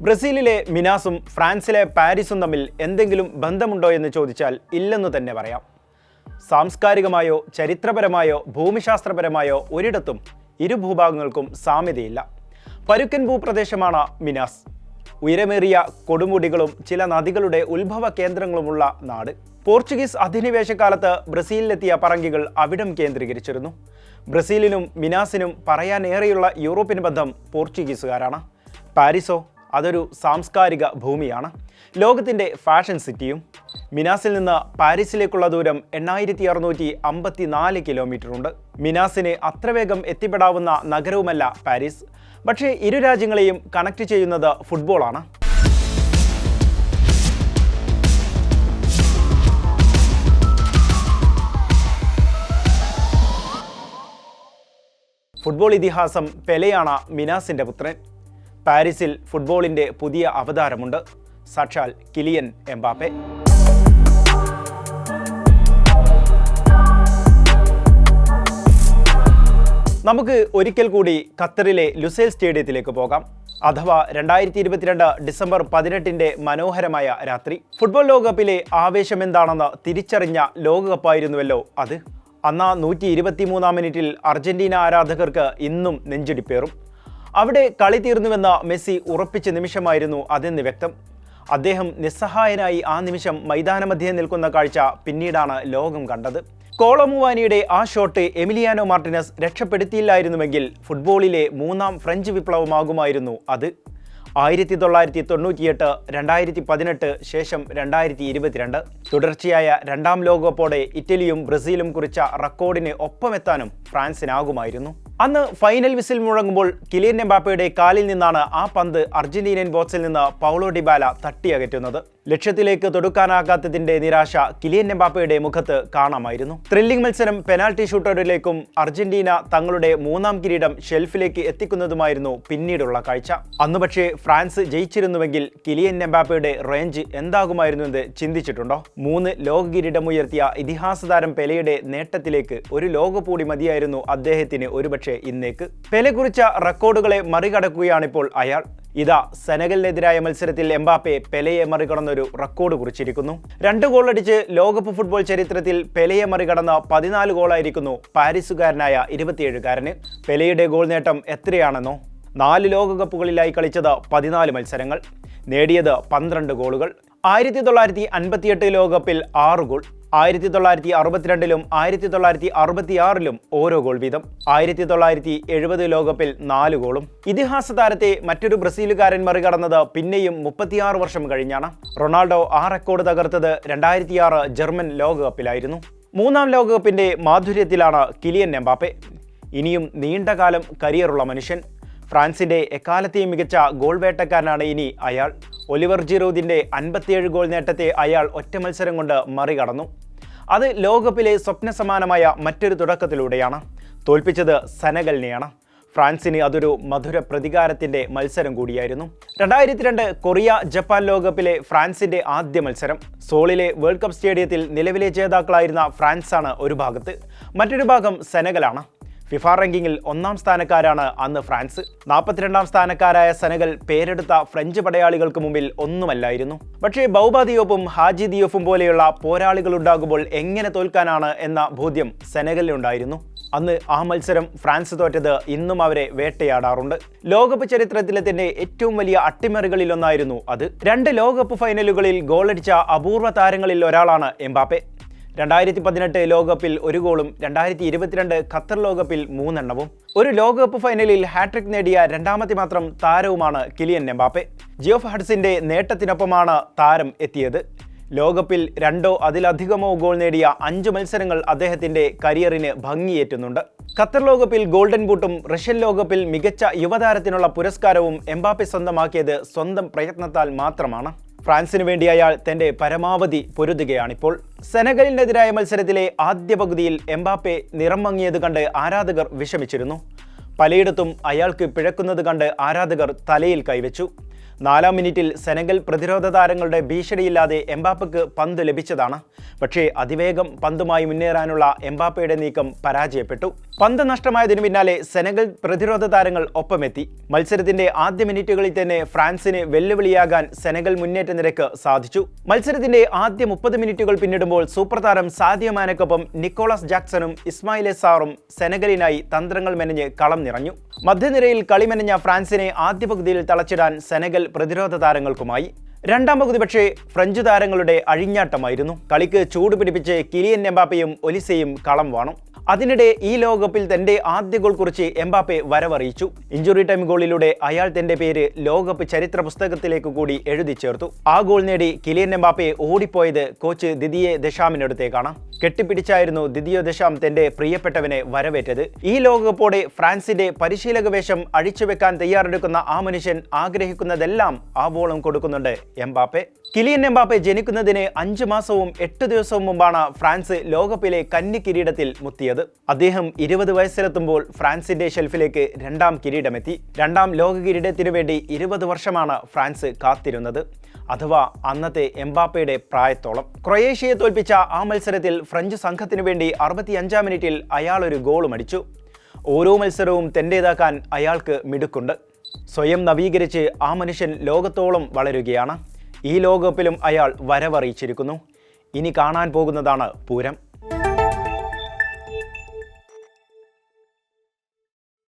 ബ്രസീലിലെ മിനാസും ഫ്രാൻസിലെ പാരീസും തമ്മിൽ എന്തെങ്കിലും ബന്ധമുണ്ടോ എന്ന് ചോദിച്ചാൽ ഇല്ലെന്ന് തന്നെ പറയാം. സാംസ്കാരികമായോ ചരിത്രപരമായോ ഭൂമിശാസ്ത്രപരമായോ ഒരിടത്തും ഇരു ഭൂഭാഗങ്ങൾക്കും സാമ്യതയില്ല. പരുക്കൻ ഭൂപ്രദേശമാണ് മിനാസ്. ഉയരമേറിയ കൊടുമുടികളും ചില നദികളുടെ ഉത്ഭവ കേന്ദ്രങ്ങളുമുള്ള നാട്. പോർച്ചുഗീസ് അധിനിവേശകാലത്ത് ബ്രസീലിലെത്തിയ പറങ്കികൾ അവിടം കേന്ദ്രീകരിച്ചിരുന്നു. ബ്രസീലിനും മിനാസിനും പറയാനേറെയുള്ള യൂറോപ്യൻ ബന്ധം പോർച്ചുഗീസുകാരാണ്. പാരീസോ അതൊരു സാംസ്കാരിക ഭൂമിയാണ്, ലോകത്തിൻ്റെ ഫാഷൻ സിറ്റിയും. മിനാസിൽ നിന്ന് പാരീസിലേക്കുള്ള ദൂരം 8654 കിലോമീറ്റർ ഉണ്ട്. മിനാസിന് അത്ര വേഗം എത്തിപ്പെടാവുന്ന നഗരവുമല്ല പാരീസ്. പക്ഷേ ഇരു രാജ്യങ്ങളെയും കണക്ട് ചെയ്യുന്നത് ഫുട്ബോളാണ്. ഫുട്ബോൾ ഇതിഹാസം പെലെയാണ് മിനാസിൻ്റെ പുത്രൻ. പാരീസിൽ ഫുട്ബോളിൻ്റെ പുതിയ അവതാരമുണ്ട്, സാക്ഷാൽ കിലിയൻ എംബാപ്പെ. നമുക്ക് ഒരിക്കൽ കൂടി ഖത്തറിലെ ലുസൈൽ സ്റ്റേഡിയത്തിലേക്ക് പോകാം. അഥവാ 2022 ഡിസംബർ 18 മനോഹരമായ രാത്രി. ഫുട്ബോൾ ലോകകപ്പിലെ ആവേശം എന്താണെന്ന് തിരിച്ചറിഞ്ഞ ലോകകപ്പായിരുന്നുവല്ലോ അത്. അന്ന് 123-ാം മിനിറ്റിൽ അർജന്റീന ആരാധകർക്ക് ഇന്നും നെഞ്ചിടിപ്പേറും. അവിടെ കളി തീർന്നുവെന്ന് മെസ്സി ഉറപ്പിച്ച നിമിഷമായിരുന്നു അതെന്ന് വ്യക്തം. അദ്ദേഹം നിസ്സഹായനായി ആ നിമിഷം മൈതാനമധ്യേ നിൽക്കുന്ന കാഴ്ച പിന്നീടാണ് ലോകം കണ്ടത്. കോളോമുവാനിയുടെ ആ ഷോട്ട് എമിലിയാനോ മാർട്ടിനസ് രക്ഷപ്പെടുത്തിയില്ലായിരുന്നുവെങ്കിൽ ഫുട്ബോളിലെ മൂന്നാം ഫ്രഞ്ച് വിപ്ലവമാകുമായിരുന്നു അത്. 1998, 2018, ശേഷം 2022 തുടർച്ചയായ രണ്ടാം ലോകകപ്പോടെ ഇറ്റലിയും ബ്രസീലും കുറിച്ച റെക്കോർഡിന് ഒപ്പമെത്താനും ഫ്രാൻസിനാകുമായിരുന്നു. അന്ന് ഫൈനൽ വിസിൽ മുഴങ്ങുമ്പോൾ കിലിയൻ എംബാപ്പയുടെ കാലിൽ നിന്നാണ് ആ പന്ത് അർജന്റീനിയൻ ബോക്സിൽ നിന്ന് പൗളോ ഡിബാല തട്ടിയകറ്റുന്നത്. ലക്ഷ്യത്തിലേക്ക് തൊടുക്കാനാകാത്തതിന്റെ നിരാശ കിലിയൻ എംബാപ്പയുടെ മുഖത്ത് കാണാമായിരുന്നു. ത്രില്ലിംഗ് മത്സരം പെനാൽറ്റി ഷൂട്ടൗട്ടിലേക്കും അർജന്റീന തങ്ങളുടെ മൂന്നാം കിരീടം ഷെൽഫിലേക്ക് എത്തിക്കുന്നതുമായിരുന്നു പിന്നീടുള്ള കാഴ്ച. അന്ന് പക്ഷേ ഫ്രാൻസ് ജയിച്ചിരുന്നുവെങ്കിൽ കിലിയൻ എംബാപ്പയുടെ റേഞ്ച് എന്താകുമായിരുന്നു എന്ന് ചിന്തിച്ചിട്ടുണ്ടോ? 3 ലോക കിരീടമുയർത്തിയ ഇതിഹാസ താരം പെലെയുടെ നേട്ടത്തിലേക്ക് ഒരു ലോകകൂടി മതിയായിരുന്നു അദ്ദേഹത്തിന് ഒരുപക്ഷെ ഇന്നേക്ക്. പെലെ കുറിച്ച റെക്കോർഡുകളെ മറികടക്കുകയാണിപ്പോൾ അയാൾ. ഇതാ സെനഗലിനെതിരായ മത്സരത്തിൽ എംബാപ്പെ പെലെയെ മറികടന്നൊരു റെക്കോർഡ് കുറിച്ചിരിക്കുന്നു. 2 ഗോളടിച്ച് ലോകകപ്പ് ഫുട്ബോൾ ചരിത്രത്തിൽ പെലെയെ മറികടന്ന 14 ഗോളായിരിക്കുന്നു പാരീസുകാരനായ 27-കാരന്. പെലെയുടെ ഗോൾ നേട്ടം എത്രയാണെന്നോ? 4 ലോകകപ്പുകളിലായി കളിച്ചത് 14 മത്സരങ്ങൾ, നേടിയത് 12 ഗോളുകൾ. 1958 ലോകകപ്പിൽ 6 ഗോൾ, 1962-ലും 1966-ലും ഓരോ ഗോൾ വീതം, 1970 ലോകകപ്പിൽ 4 ഗോളും. ഇതിഹാസ താരത്തെ മറ്റൊരു ബ്രസീലുകാരൻ മറികടന്നത് പിന്നെയും 36 വർഷം കഴിഞ്ഞാണ്. റൊണാൾഡോ ആ റെക്കോർഡ് തകർത്തത് 2006 ജർമ്മൻ ലോകകപ്പിലായിരുന്നു. മൂന്നാം ലോകകപ്പിന്റെ മാധുര്യത്തിലാണ് കിലിയൻ എംബാപ്പെ. ഇനിയും നീണ്ടകാലം കരിയറുള്ള മനുഷ്യൻ. ഫ്രാൻസിന്റെ എക്കാലത്തെയും മികച്ച ഗോൾ വേട്ടക്കാരനാണ് ഇനി അയാൾ. ഒലിവർ ജിറൂദിന്റെ 57 ഗോൾ നേട്ടത്തെ അയാൾ ഒറ്റ മത്സരം കൊണ്ട് മറികടന്നു. അത് ലോകകപ്പിലെ സ്വപ്നസമാനമായ മറ്റൊരു തുടക്കത്തിലൂടെയാണ്. തോൽപ്പിച്ചത് സെനഗലിനെയാണ്. ഫ്രാൻസിന് അതൊരു മധുര പ്രതികാരത്തിന്റെ മത്സരം കൂടിയായിരുന്നു. 2002 കൊറിയ ജപ്പാൻ ലോകകപ്പിലെ ഫ്രാൻസിന്റെ ആദ്യ മത്സരം. സോളിലെ വേൾഡ് കപ്പ് സ്റ്റേഡിയത്തിൽ നിലവിലെ ജേതാക്കളായിരുന്ന ഫ്രാൻസാണ് ഒരു ഭാഗത്ത്, മറ്റൊരു ഭാഗം സെനഗലാണ്. ഫിഫ റാങ്കിങ്ങിൽ 1-ാം സ്ഥാനക്കാരാണ് അന്ന് ഫ്രാൻസ്. 42-ാം സ്ഥാനക്കാരായ സെനഗൽ പേരെടുത്ത ഫ്രഞ്ച് പടയാളികൾക്ക് മുമ്പിൽ ഒന്നുമല്ലായിരുന്നു. പക്ഷേ ബൗബ ദിയോപ്പും ഹാജി ദിയോഫും പോലെയുള്ള പോരാളികളുണ്ടാകുമ്പോൾ എങ്ങനെ തോൽക്കാനാണ് എന്ന ബോധ്യം സെനഗലിനുണ്ടായിരുന്നു. അന്ന് ആ മത്സരം ഫ്രാൻസ് തോറ്റത് ഇന്നും അവരെ വേട്ടയാടാറുണ്ട്. ലോകകപ്പ് ചരിത്രത്തിലെ തന്നെ ഏറ്റവും വലിയ അട്ടിമറികളിലൊന്നായിരുന്നു അത്. 2 ലോകകപ്പ് ഫൈനലുകളിൽ ഗോളടിച്ച അപൂർവ താരങ്ങളിൽ ഒരാളാണ് എംബാപ്പെ. 2018 ലോകകപ്പിൽ 1 ഗോളും 2022 ഖത്തർ ലോകകപ്പിൽ 3 എണ്ണവും. ഒരു ലോകകപ്പ് ഫൈനലിൽ ഹാട്രിക് നേടിയ രണ്ടാമത്തെ മാത്രം താരവുമാണ് കിലിയൻ എംബാപ്പെ. ജിയോഫ് ഹഡ്സിന്റെ നേട്ടത്തിനൊപ്പമാണ് താരം എത്തിയത്. ലോകകപ്പിൽ 2 അതിലധികമോ ഗോൾ നേടിയ 5 മത്സരങ്ങൾ അദ്ദേഹത്തിന്റെ കരിയറിന് ഭംഗിയേറ്റുന്നുണ്ട്. ഖത്തർ ലോകകപ്പിൽ ഗോൾഡൻ ബൂട്ടും റഷ്യൻ ലോകകപ്പിൽ മികച്ച യുവതാരത്തിനുള്ള പുരസ്കാരവും എംബാപ്പെ സ്വന്തമാക്കിയത് സ്വന്തം പ്രയത്നത്താൽ മാത്രമാണ്. ഫ്രാൻസിന് വേണ്ടി അയാൾ തന്റെ പരമാവധി പൊരുതുകയാണിപ്പോൾ. സെനഗലിനെതിരായ മത്സരത്തിലെ ആദ്യ പകുതിയിൽ എംബാപ്പെ നിറം മങ്ങിയത് കണ്ട് ആരാധകർ വിഷമിച്ചിരുന്നു. പലയിടത്തും അയാൾക്ക് പിഴക്കുന്നത് കണ്ട് ആരാധകർ തലയിൽ കൈവച്ചു. 4-ാം മിനിറ്റിൽ സെനഗൽ പ്രതിരോധ താരങ്ങളുടെ ഭീഷണിയില്ലാതെ എംബാപ്പയ്ക്ക് പന്ത് ലഭിച്ചതാണ്. പക്ഷേ അതിവേഗം പന്തുമായി മുന്നേറാനുള്ള എംബാപ്പയുടെ നീക്കം പരാജയപ്പെട്ടു. പന്ത് നഷ്ടമായതിനു പിന്നാലെ സെനഗൽ പ്രതിരോധ താരങ്ങൾ ഒപ്പമെത്തി. മത്സരത്തിന്റെ ആദ്യ മിനിറ്റുകളിൽ തന്നെ ഫ്രാൻസിന് വെല്ലുവിളിയാകാൻ സെനഗൽ മുന്നേറ്റ നിരക്ക് സാധിച്ചു. മത്സരത്തിന്റെ ആദ്യ 30 മിനിറ്റുകൾ പിന്നിടുമ്പോൾ സൂപ്പർ താരം സാദിയോ മാനെക്കൊപ്പം നിക്കോളാസ് ജാക്സണും ഇസ്മായിലെ സാറും സെനഗലിനായി തന്ത്രങ്ങൾ മെനഞ്ഞ് കളം നിറഞ്ഞു. മധ്യനിരയിൽ കളിമെനഞ്ഞ ഫ്രാൻസിനെ ആദ്യ പകുതിയിൽ തളച്ചിടാൻ സെനഗൽ പ്രതിരോധ താരങ്ങൾക്കുമായി. രണ്ടാം പകുതി പക്ഷേ ഫ്രഞ്ച് താരങ്ങളുടെ അഴിഞ്ഞാട്ടമായിരുന്നു. കളിക്ക് ചൂട് പിടിപ്പിച്ച് കിലിയൻ എംബാപ്പയും ഒലിസയും കളം വാണു. അതിനിടെ ഈ ലോകകപ്പിൽ തന്റെ ആദ്യ ഗോൾ കുറിച്ച് എംബാപ്പെ വരവറിയിച്ചു. ഇഞ്ചുറി ടൈം ഗോളിലൂടെ അയാൾ തന്റെ പേര് ലോകകപ്പ് ചരിത്ര പുസ്തകത്തിലേക്ക് കൂടി എഴുതി ചേർത്തു. ആ ഗോൾ നേടി കിലിയൻ എംബാപ്പെ ഓടിപ്പോയത് കോച്ച് ദിദിയെ ദശാമിനടുത്തേക്കാണ്. കെട്ടിപ്പിടിച്ചായിരുന്നു ദിദിയോ ദശാം തന്റെ പ്രിയപ്പെട്ടവനെ വരവേറ്റത്. ഈ ലോകകപ്പോടെ ഫ്രാൻസിന്റെ പരിശീലക വേഷം അഴിച്ചുവെക്കാൻ തയ്യാറെടുക്കുന്ന ആ മനുഷ്യൻ ആഗ്രഹിക്കുന്നതെല്ലാം ആവോളം കൊടുക്കുന്നുണ്ട് എംബാപ്പെ. കിലിയൻ എംബാപ്പെ ജനിക്കുന്നതിന് 5 മാസവും 8 ദിവസവും മുമ്പാണ് ഫ്രാൻസ് ലോകകപ്പിലെ കന്നി കിരീടത്തിൽ മുത്തിയത്. അദ്ദേഹം 20 വയസ്സിലെത്തുമ്പോൾ ഫ്രാൻസിന്റെ ഷെൽഫിലേക്ക് 2ാം കിരീടമെത്തി. 2ാം ലോക കിരീടത്തിനു വേണ്ടി 20 വർഷമാണ് ഫ്രാൻസ് കാത്തിരുന്നത്. അഥവാ അന്നത്തെ എംബാപ്പയുടെ പ്രായത്തോളം. ക്രൊയേഷ്യയെ തോൽപ്പിച്ച ആ മത്സരത്തിൽ ഫ്രഞ്ച് സംഘത്തിനു വേണ്ടി 65-ാം മിനിറ്റിൽ അയാൾ ഒരു ഗോളും അടിച്ചു. ഓരോ മത്സരവും തൻ്റേതാക്കാൻ അയാൾക്ക് മിടുക്കുണ്ട്. സ്വയം നവീകരിച്ച് ആ മനുഷ്യൻ ലോകത്തോളം വളരുകയാണ്. ഈ ലോകകപ്പിലും അയാൾ വരവറിയിച്ചിരിക്കുന്നു. ഇനി കാണാൻ പോകുന്നതാണ് പൂരം.